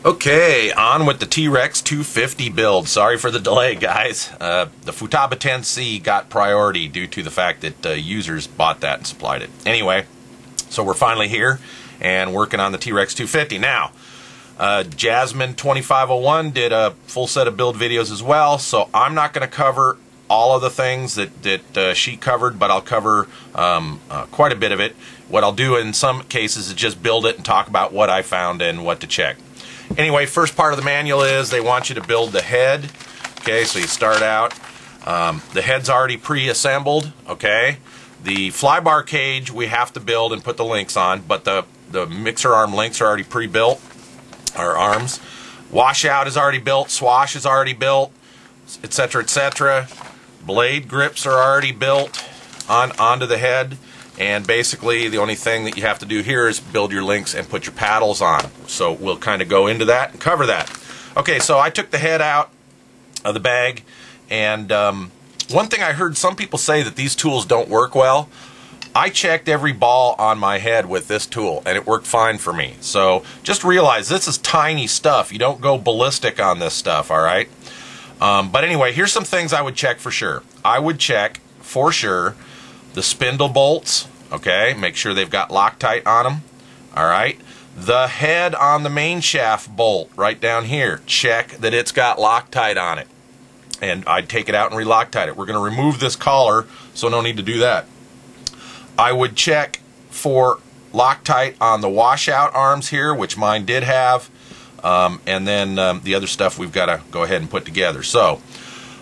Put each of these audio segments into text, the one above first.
Okay, on with the T-Rex 250 build. Sorry for the delay, guys. The Futaba 10C got priority due to the fact that users bought that and supplied it. Anyway, so we're finally here and working on the T-Rex 250. Now, Jasmine 2501 did a full set of build videos as well, so I'm not going to cover all of the things that she covered, but I'll cover quite a bit of it. What I'll do in some cases is just build it and talk about what I found and what to check. Anyway, first part of the manual is they want you to build the head. Okay, so you start out. The head's already pre-assembled. Okay, the fly bar cage we have to build and put the links on, but the mixer arm links are already pre-built. Our arms. Washout is already built. Swash is already built, etc., etc. Blade grips are already built onto the head. And basically the only thing that you have to do here is build your links and put your paddles on. So we'll kind of go into that and cover that. Okay, so I took the head out of the bag, and one thing I heard some people say that these tools don't work well. I checked every ball on my head with this tool and it worked fine for me. So just realize this is tiny stuff. You don't go ballistic on this stuff, alright? But anyway, here's some things I would check for sure. I would check for sure the spindle bolts, okay, make sure they've got Loctite on them, alright. The head on the main shaft bolt right down here, check that it's got Loctite on it. And I'd take it out and re-Loctite it. We're going to remove this collar, so no need to do that. I would check for Loctite on the washout arms here, which mine did have, and then the other stuff we've got to go ahead and put together. So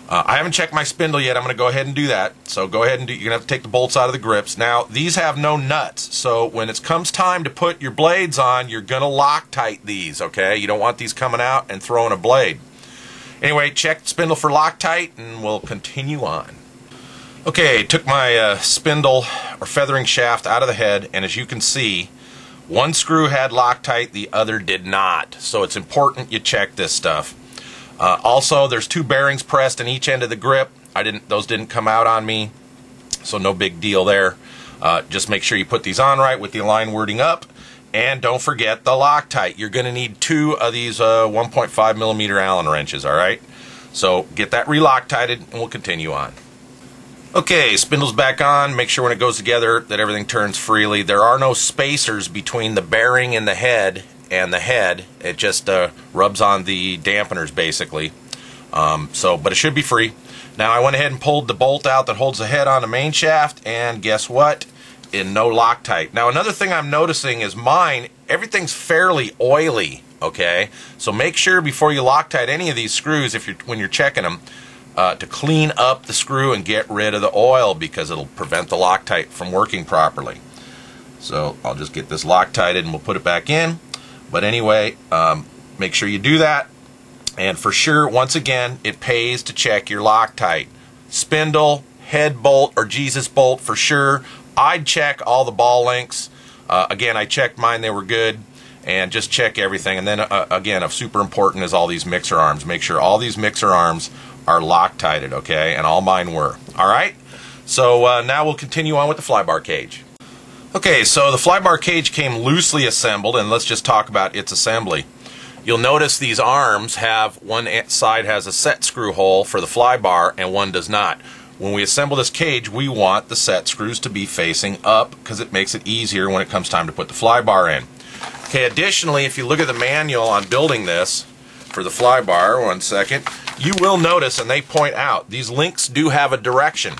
I haven't checked my spindle yet. I'm going to go ahead and do that. So go ahead and you're going to have to take the bolts out of the grips. Now, these have no nuts, so when it comes time to put your blades on, you're going to Loctite these, okay? You don't want these coming out and throwing a blade. Anyway, check the spindle for Loctite, and we'll continue on. Okay, took my spindle or feathering shaft out of the head, and as you can see, one screw had Loctite, the other did not. So it's important you check this stuff. Also, there's two bearings pressed in each end of the grip. Those didn't come out on me, so no big deal there. Just make sure you put these on right with the Align wording up, and don't forget the Loctite. You're going to need two of these 1.5 millimeter Allen wrenches. All right, so get that re-Loctited, and we'll continue on. Okay, spindle's back on. Make sure when it goes together that everything turns freely. There are no spacers between the bearing and the head. It just rubs on the dampeners basically. But it should be free. Now I went ahead and pulled the bolt out that holds the head on the main shaft, and guess what? No Loctite. Now another thing I'm noticing is mine, everything's fairly oily. Okay, so make sure before you Loctite any of these screws, when you're checking them, to clean up the screw and get rid of the oil, because it'll prevent the Loctite from working properly. So I'll just get this Loctited and we'll put it back in. But anyway, make sure you do that. And for sure, once again, it pays to check your Loctite. Spindle, head bolt, or Jesus bolt for sure. I'd check all the ball links. Again, I checked mine, they were good. And just check everything. And then again, super important is all these mixer arms. Make sure all these mixer arms are Loctited, okay? And all mine were. Alright? So now we'll continue on with the fly bar cage. Okay, so the fly bar cage came loosely assembled, and let's just talk about its assembly. You'll notice these arms have, one side has a set screw hole for the fly bar and one does not. When we assemble this cage, we want the set screws to be facing up because it makes it easier when it comes time to put the fly bar in. Okay, additionally, if you look at the manual on building this for the fly bar, one second, you will notice, and they point out, these links do have a direction.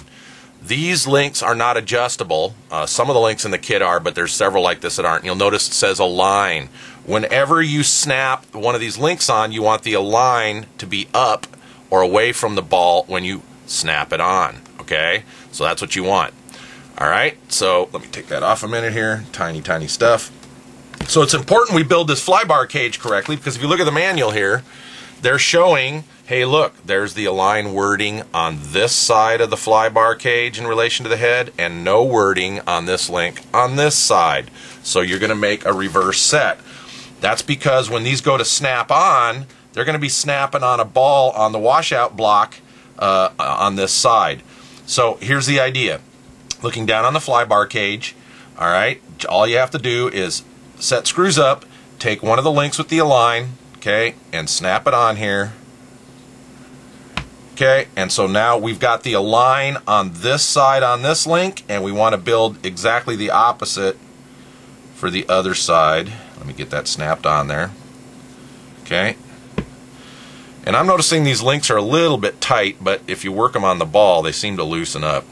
These links are not adjustable. Some of the links in the kit are, but there's several like this that aren't. You'll notice it says Align. Whenever you snap one of these links on, you want the Align to be up or away from the ball when you snap it on. Okay? So that's what you want. Alright, so let me take that off a minute here. Tiny, tiny stuff. So it's important we build this fly bar cage correctly, because if you look at the manual here, they're showing, hey look, there's the Align wording on this side of the fly bar cage in relation to the head, and no wording on this link on this side. So you're going to make a reverse set. That's because when these go to snap on, they're going to be snapping on a ball on the washout block on this side. So here's the idea. Looking down on the fly bar cage, alright, all you have to do is set screws up, take one of the links with the Align, okay, and snap it on here. Okay, and so now we've got the align on this side on this link, and we want to build exactly the opposite for the other side. Let me get that snapped on there. Okay, and I'm noticing these links are a little bit tight, but if you work them on the ball, they seem to loosen up.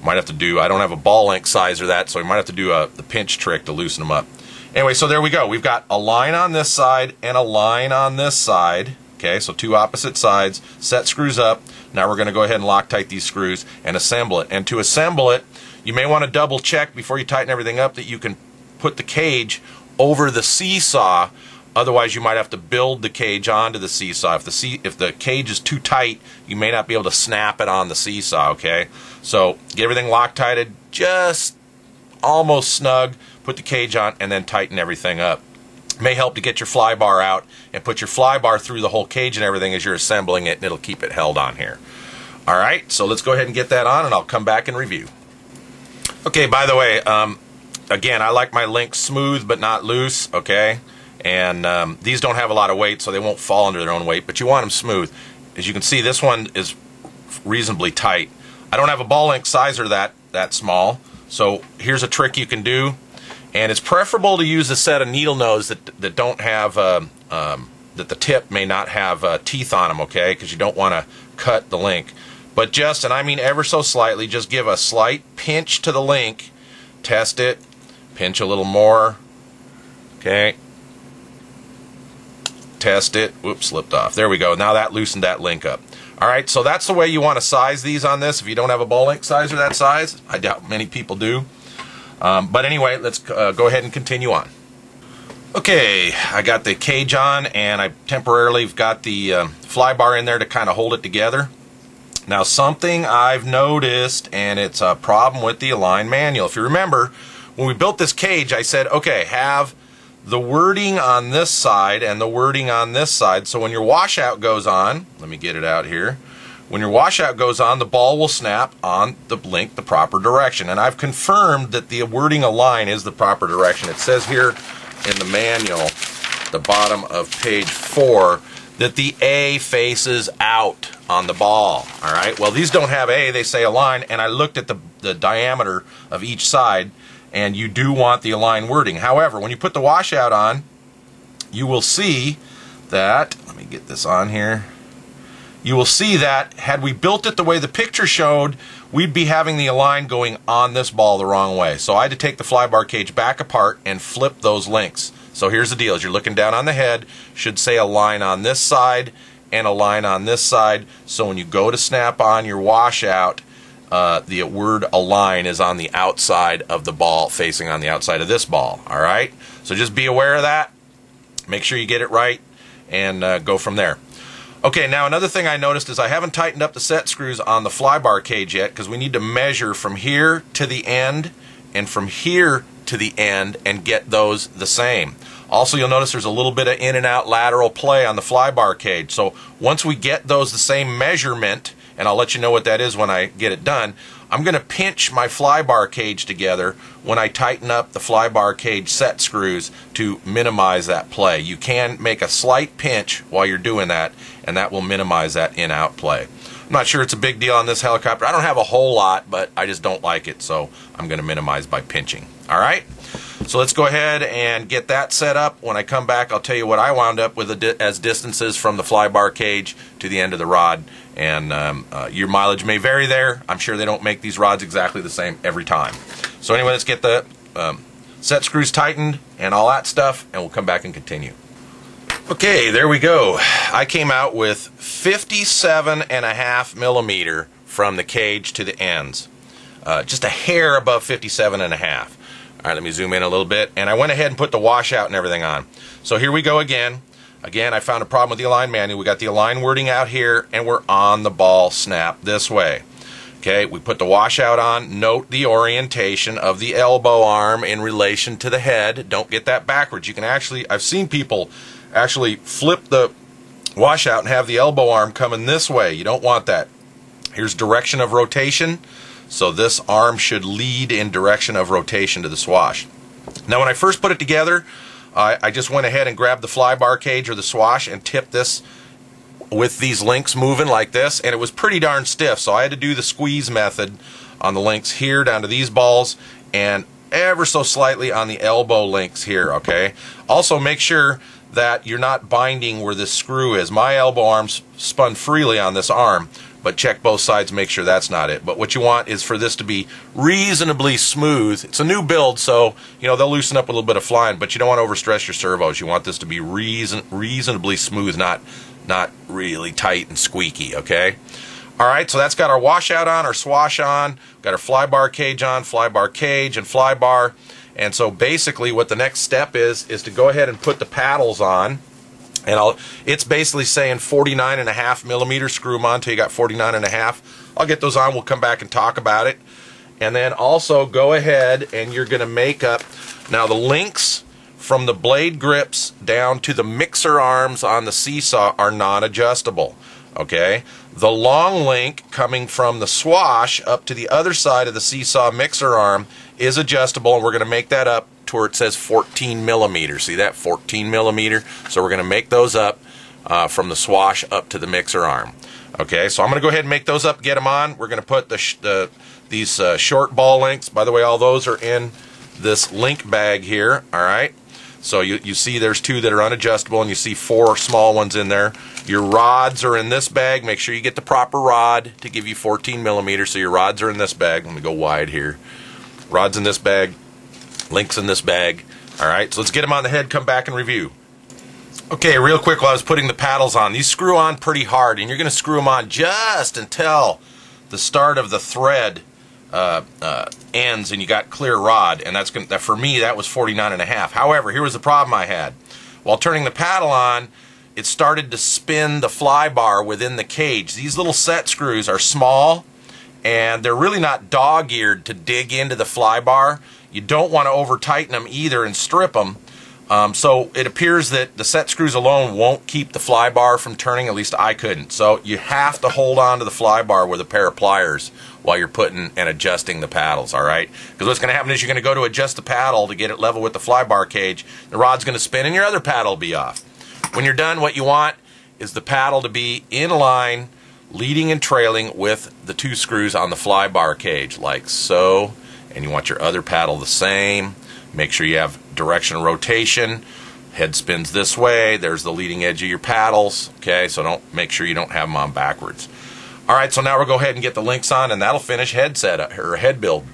Might have to do, I don't have a ball link size or that, so we might have to do the pinch trick to loosen them up. Anyway, so there we go. We've got a line on this side and a line on this side. Okay, so two opposite sides, set screws up. Now we're going to go ahead and Loctite these screws and assemble it. And to assemble it, you may want to double check before you tighten everything up that you can put the cage over the seesaw. Otherwise, you might have to build the cage onto the seesaw. If the cage is too tight, you may not be able to snap it on the seesaw, okay? So get everything Loctited, just almost snug, put the cage on, and then tighten everything up. May help to get your fly bar out and put your fly bar through the whole cage and everything as you're assembling it, and it'll keep it held on here. Alright, so let's go ahead and get that on, and I'll come back and review. Okay, by the way, again, I like my links smooth but not loose, okay? And these don't have a lot of weight, so they won't fall under their own weight, but you want them smooth. As you can see, this one is reasonably tight. I don't have a ball link sizer that small, so here's a trick you can do. And it's preferable to use a set of needle nose that don't have, that the tip may not have teeth on them, okay? Because you don't want to cut the link. But just, and I mean ever so slightly, just give a slight pinch to the link, test it, pinch a little more, okay? Test it, whoops, slipped off. There we go, now that loosened that link up. Alright, so that's the way you want to size these on this. If you don't have a ball link sizer that size, I doubt many people do. But anyway, let's go ahead and continue on. Okay, I got the cage on, and I temporarily got the fly bar in there to kind of hold it together. Now, something I've noticed, and it's a problem with the Align manual. If you remember, when we built this cage, I said, okay, have the wording on this side and the wording on this side, so when your washout goes on, let me get it out here. When your washout goes on, the ball will snap on the link the proper direction. And I've confirmed that the wording Align is the proper direction. It says here in the manual, the bottom of page 4, that the A faces out on the ball. All right. Well, these don't have A; they say Align. And I looked at the diameter of each side, and you do want the Align wording. However, when you put the washout on, you will see that. Let me get this on here. You will see that had we built it the way the picture showed, we'd be having the Align going on this ball the wrong way. So I had to take the fly bar cage back apart and flip those links. So here's the deal. As you're looking down on the head, should say Align on this side and Align on this side. So when you go to snap on your washout, the word Align is on the outside of the ball, facing on the outside of this ball. All right? So just be aware of that. Make sure you get it right, and go from there. Okay, now another thing I noticed is I haven't tightened up the set screws on the fly bar cage yet, because we need to measure from here to the end and from here to the end and get those the same. Also, you'll notice there's a little bit of in and out lateral play on the fly bar cage. So once we get those the same measurement, and I'll let you know what that is when I get it done, I'm going to pinch my fly bar cage together when I tighten up the fly bar cage set screws to minimize that play. You can make a slight pinch while you're doing that, and that will minimize that in-out play. I'm not sure it's a big deal on this helicopter. I don't have a whole lot, but I just don't like it, so I'm going to minimize by pinching. All right? So let's go ahead and get that set up. When I come back, I'll tell you what I wound up with as distances from the fly bar cage to the end of the rod. And your mileage may vary there. I'm sure they don't make these rods exactly the same every time. So anyway, let's get the set screws tightened and all that stuff, and we'll come back and continue. Okay, there we go. I came out with 57.5 millimeter from the cage to the ends. Just a hair above 57.5. All right, let me zoom in a little bit. And I went ahead and put the washout and everything on. So here we go again. Again, I found a problem with the Align manual. We got the Align wording out here, and we're on the ball snap this way. Okay, we put the washout on. Note the orientation of the elbow arm in relation to the head. Don't get that backwards. You can actually, I've seen people actually flip the washout and have the elbow arm coming this way. You don't want that. Here's direction of rotation. So this arm should lead in direction of rotation to the swash. Now when I first put it together, I just went ahead and grabbed the fly bar cage or the swash and tipped this with these links moving like this, and it was pretty darn stiff, so I had to do the squeeze method on the links here down to these balls and ever so slightly on the elbow links here, okay? Also make sure that you're not binding where this screw is. My elbow arm's spun freely on this arm, but check both sides, make sure that's not it. But what you want is for this to be reasonably smooth. It's a new build, so you know they'll loosen up a little bit of flying, but you don't want to overstress your servos. You want this to be reasonably smooth, not really tight and squeaky, okay? Alright, so that's got our washout on, our swash on, got our fly bar cage on, fly bar cage and fly bar. And so basically what the next step is to go ahead and put the paddles on. And it's basically saying 49.5 millimeter, screw them on until you got 49.5. I'll get those on, we'll come back and talk about it. And then also go ahead and you're going to make up, now the links from the blade grips down to the mixer arms on the seesaw are non-adjustable, okay? The long link coming from the swash up to the other side of the seesaw mixer arm is adjustable, and we're going to make that up to where it says 14 millimeters. See that? 14 millimeter. So we're going to make those up from the swash up to the mixer arm. Okay, so I'm going to go ahead and make those up, get them on. We're going to put these short ball links. By the way, all those are in this link bag here, all right? So you see there's 2 that are unadjustable, and you see 4 small ones in there. Your rods are in this bag. Make sure you get the proper rod to give you 14 millimeters. So your rods are in this bag. Let me go wide here. Rods in this bag, links in this bag. All right, so let's get them on the head, come back and review. Okay, real quick, while I was putting the paddles on, these screw on pretty hard, and you're going to screw them on just until the start of the thread ends and you got clear rod, and that for me that was 49.5. However, here was the problem I had. While turning the paddle on, it started to spin the fly bar within the cage. These little set screws are small, and they're really not dog-eared to dig into the fly bar. You don't want to over-tighten them either and strip them. So it appears that the set screws alone won't keep the fly bar from turning, at least I couldn't. So you have to hold on to the fly bar with a pair of pliers while you're putting and adjusting the paddles, all right? Because what's going to happen is you're going to go to adjust the paddle to get it level with the fly bar cage. The rod's going to spin and your other paddle will be off. When you're done, what you want is the paddle to be in line, leading and trailing with the 2 screws on the fly bar cage, like so. And you want your other paddle the same. Make sure you have direction rotation. Head spins this way. There's the leading edge of your paddles. Okay, so make sure you don't have them on backwards. All right, so now we'll go ahead and get the links on, and that'll finish head setup or head build.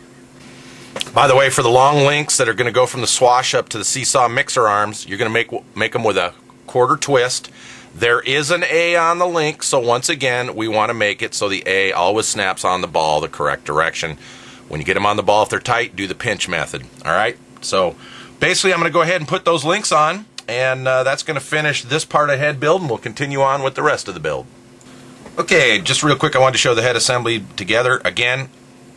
By the way, for the long links that are going to go from the swash up to the seesaw mixer arms, you're going to make them with a 1/4 twist. There is an A on the link, so once again, we want to make it so the A always snaps on the ball the correct direction. When you get them on the ball, if they're tight, do the pinch method. All right? So basically, I'm going to go ahead and put those links on, and that's going to finish this part of head build, and we'll continue on with the rest of the build. Okay, just real quick, I wanted to show the head assembly together. Again,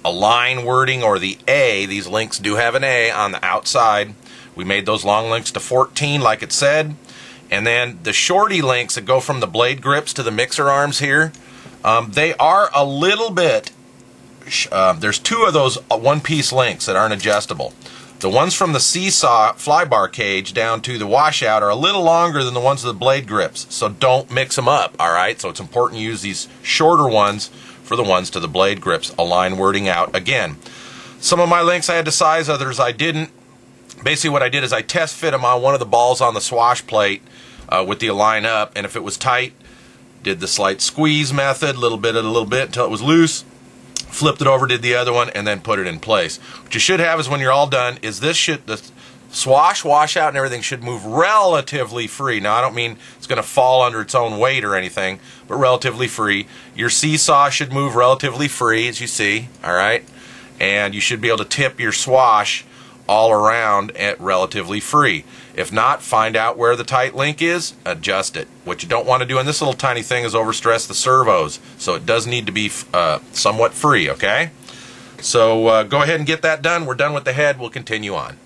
Align wording, or the A, these links do have an A on the outside. We made those long links to 14 like it said. And then the shorty links that go from the blade grips to the mixer arms here, they are a little bit, there's 2 of those one-piece links that aren't adjustable. The ones from the seesaw fly bar cage down to the washout are a little longer than the ones with the blade grips, so don't mix them up, alright? So it's important to use these shorter ones for the ones to the blade grips. Align wording out. Again, some of my links I had to size, others I didn't. Basically what I did is I test fit them on one of the balls on the swash plate with the Align up, and if it was tight, did the slight squeeze method, a little bit until it was loose, flipped it over, did the other one, and then put it in place. What you should have is when you're all done is the swash, washout, and everything should move relatively free. Now I don't mean it's going to fall under its own weight or anything, but relatively free. Your seesaw should move relatively free, as you see, all right? And you should be able to tip your swash all around at relatively free. If not, find out where the tight link is, adjust it. What you don't want to do in this little tiny thing is overstress the servos, so it does need to be somewhat free, okay? So go ahead and get that done. We're done with the head. We'll continue on.